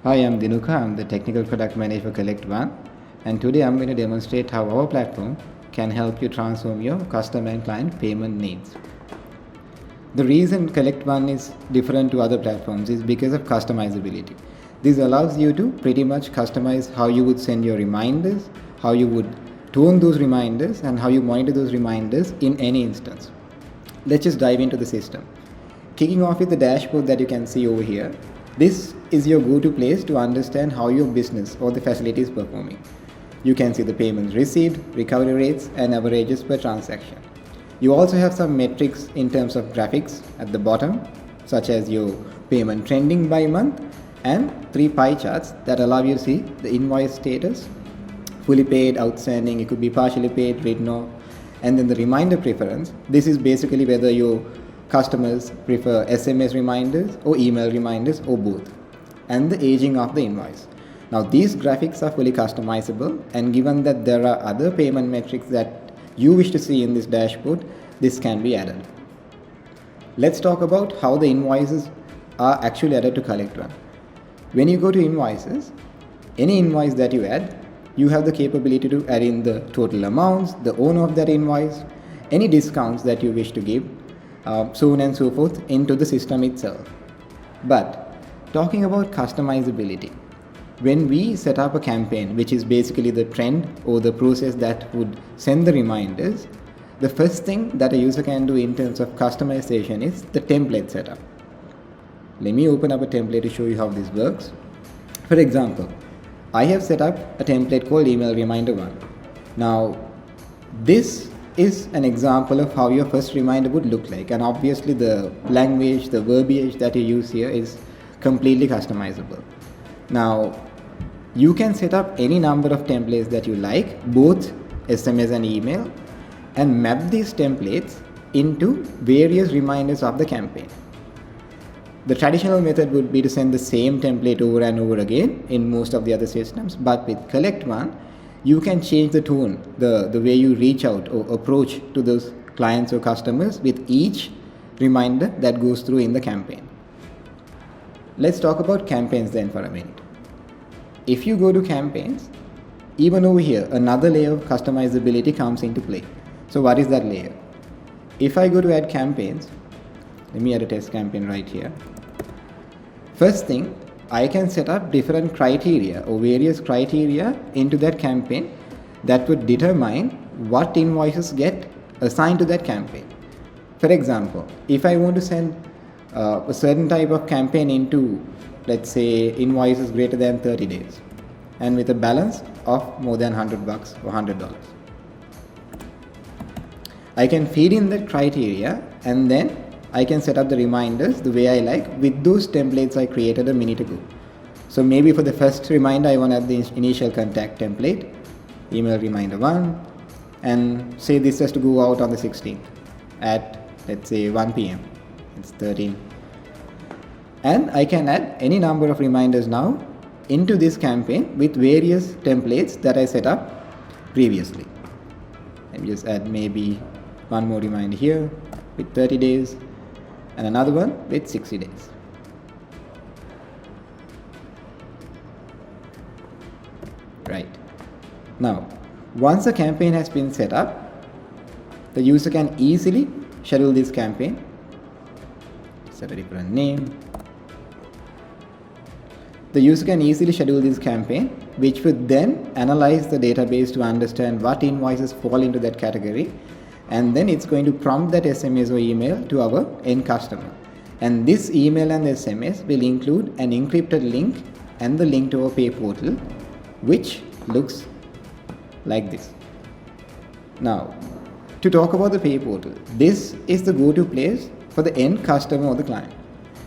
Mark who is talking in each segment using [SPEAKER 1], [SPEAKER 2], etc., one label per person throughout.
[SPEAKER 1] Hi, I'm Dinuka. I'm the Technical Product Manager for Kollect1, and today I'm going to demonstrate how our platform can help you transform your customer and client payment needs. The reason Kollect1 is different to other platforms is because of customizability. This allows you to pretty much customize how you would send your reminders, how you would tone those reminders, and how you monitor those reminders in any instance. Let's just dive into the system. Kicking off with the dashboard that you can see over here, this is your go-to place to understand how your business or the facility is performing. You can see the payments received, recovery rates, and averages per transaction. You also have some metrics in terms of graphics at the bottom, such as your payment trending by month and 3 pie charts that allow you to see the invoice status, fully paid, outstanding, it could be partially paid, written off, and then the reminder preference. This is basically whether your customers prefer SMS reminders or email reminders or both, and the aging of the invoice. Now these graphics are fully customizable, and given that there are other payment metrics that you wish to see in this dashboard, this can be added. Let's talk about how the invoices are actually added to Kollect1. When you go to invoices, any invoice that you add, you have the capability to add in the total amounts, the owner of that invoice, any discounts that you wish to give, so on and so forth into the system itself. But talking about customizability, when we set up a campaign, which is basically the trend or the process that would send the reminders, the first thing that a user can do in terms of customization is the template setup. Let me open up a template to show you how this works. For example, I have set up a template called email reminder 1. Now, this is an example of how your first reminder would look like, and obviously the language, the verbiage that you use here is completely customizable. Now, you can set up any number of templates that you like, both SMS and email, and map these templates into various reminders of the campaign. The traditional method would be to send the same template over and over again in most of the other systems, but with Kollect1, you can change the tone, the way you reach out or approach to those clients or customers with each reminder that goes through in the campaign. Let's talk about campaigns then for a minute. If you go to campaigns, even over here, another layer of customizability comes into play. So what is that layer? If I go to add campaigns, let me add a test campaign right here. First thing, I can set up different criteria or various criteria into that campaign that would determine what invoices get assigned to that campaign. For example, if I want to send a certain type of campaign into, let's say, invoices greater than 30 days and with a balance of more than $100 or $100, I can feed in that criteria and then I can set up the reminders the way I like with those templates I created a minute ago. So maybe for the first reminder, I want to add the initial contact template, email reminder 1, and say this has to go out on the 16th at, let's say, 1 p.m. It's 13. And I can add any number of reminders now into this campaign with various templates that I set up previously. Let me just add maybe one more reminder here with 30 days and another one with 60 days. Right. Now, once a campaign has been set up, the user can easily schedule this campaign. Set a different name. The user can easily schedule this campaign, which would then analyze the database to understand what invoices fall into that category, and then it's going to prompt that SMS or email to our end customer. And this email and SMS will include an encrypted link and the link to our pay portal, which looks like this. Now, to talk about the pay portal, this is the go-to place for the end customer or the client.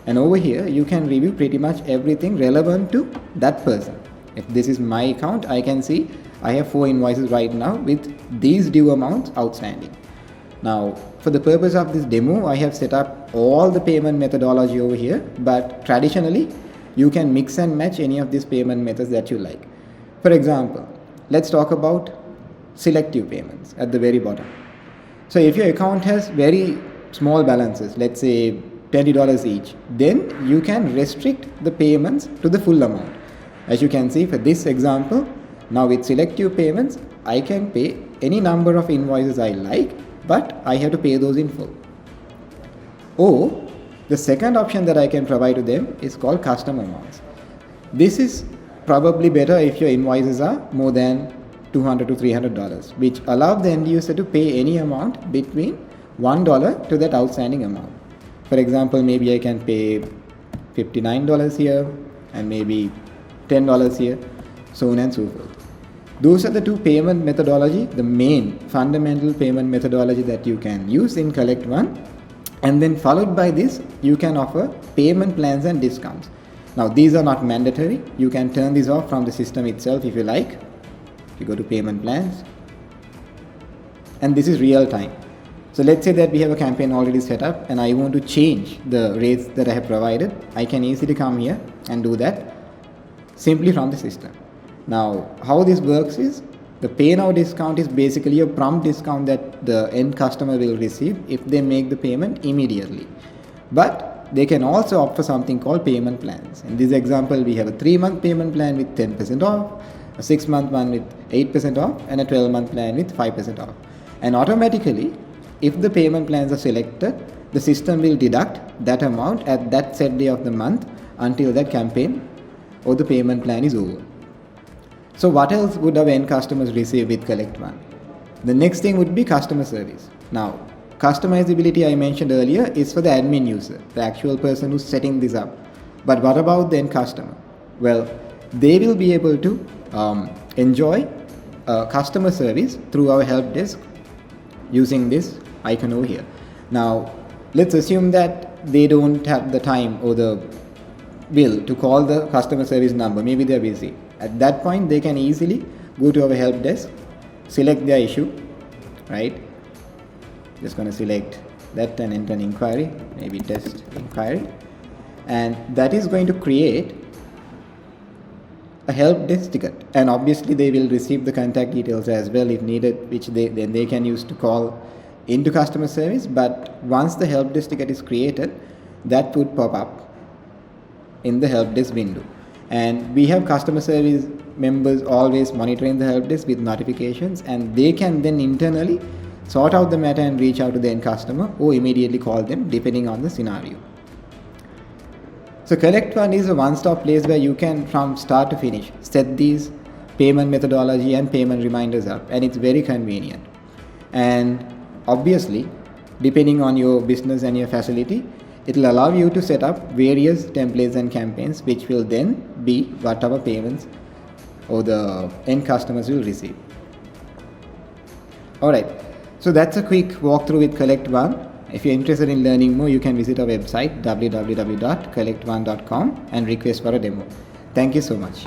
[SPEAKER 1] And over here, you can review pretty much everything relevant to that person. If this is my account, I can see I have 4 invoices right now with these due amounts outstanding. Now, for the purpose of this demo, I have set up all the payment methodology over here, but traditionally, you can mix and match any of these payment methods that you like. For example, let's talk about selective payments at the very bottom. So if your account has very small balances, let's say $20 each, then you can restrict the payments to the full amount. As you can see for this example, now with selective payments, I can pay any number of invoices I like, but I have to pay those in full. Or the second option that I can provide to them is called custom amounts. This is probably better if your invoices are more than $200 to $300, which allow the end user to pay any amount between $1 to that outstanding amount. For example, maybe I can pay $59 here and maybe $10 here, so on and so forth. Those are the two payment methodology, the main fundamental payment methodology that you can use in Kollect1. And then followed by this, you can offer payment plans and discounts. Now these are not mandatory. You can turn these off from the system itself if you like. If you go to payment plans, and this is real time. So let's say that we have a campaign already set up and I want to change the rates that I have provided. I can easily come here and do that simply from the system. Now how this works is, the pay now discount is basically a prompt discount that the end customer will receive if they make the payment immediately. But they can also opt for something called payment plans. In this example, we have a 3-month payment plan with 10% off, a 6-month one with 8% off, and a 12-month plan with 5% off. And automatically, if the payment plans are selected, the system will deduct that amount at that set day of the month until that campaign or the payment plan is over. So what else would our end customers receive with Kollect1? The next thing would be customer service. Now, customizability I mentioned earlier is for the admin user, the actual person who's setting this up. But what about the end customer? Well, they will be able to enjoy customer service through our help desk using this icon over here. Now, let's assume that they don't have the time or the will to call the customer service number. Maybe they're busy. At that point, they can easily go to our help desk, select their issue, right? Just going to select that and enter an inquiry, maybe test inquiry. And that is going to create a help desk ticket. And obviously they will receive the contact details as well if needed, which then they can use to call into customer service. But once the help desk ticket is created, that would pop up in the help desk window. And we have customer service members always monitoring the help desk with notifications, and they can then internally sort out the matter and reach out to the end customer or immediately call them depending on the scenario. So Kollect1 is a one-stop place where you can, from start to finish, set these payment methodology and payment reminders up, and it's very convenient. And obviously, depending on your business and your facility, it will allow you to set up various templates and campaigns, which will then be what our payments or the end customers will receive. Alright, so that's a quick walkthrough with Kollect1. If you're interested in learning more, you can visit our website www.kollect1.com and request for a demo. Thank you so much.